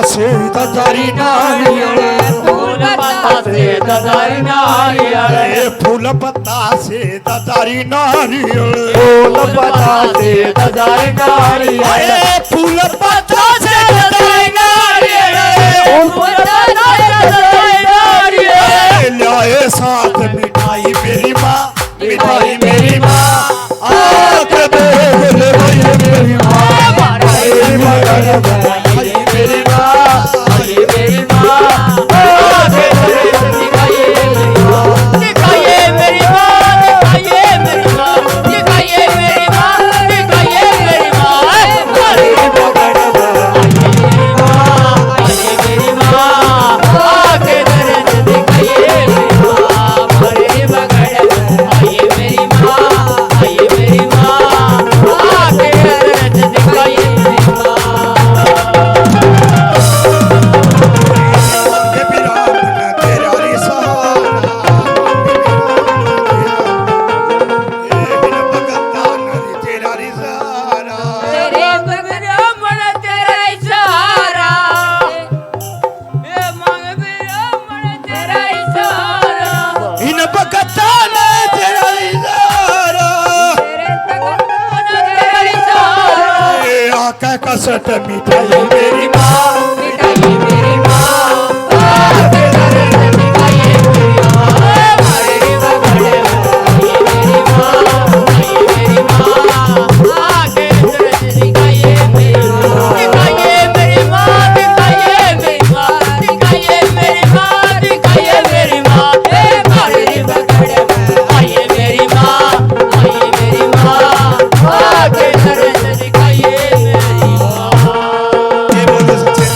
से ददारी नारियल फूल पत्ता से ददारी नारियल फूल पत्ता से ददारी नारियल फूल पत्ता से ददारी नारियल फूल पत्ता से ददारी नारियल फूल पत्ता से ददारी नारियल लाए साथ मिठाई मेरी माँ मिठाई मेरी माँ आके देख ले मेरी माँ मेरी मेरी माँ मेरी माँ आके दिखाइए मेरी माँ दिखाइए मेरी माँ दिखाइए मेरी माँ दिखाइए मेरी माँ दिखाइए मेरी माँ मेरी माँ आके दर्द दिखाइए मेरी माँ मेरी बगड़ आइए मेरी माँ आइए मेरी माँ आके दर्द दिखाइए मेरी माँ तेरे बगैर मन तेरा इशारा ये मांग मेरा मन तेरा इशारा इन बकता ने तेरा इशारा तेरे बगैर मन तेरा इशारा आका कसट मिठाई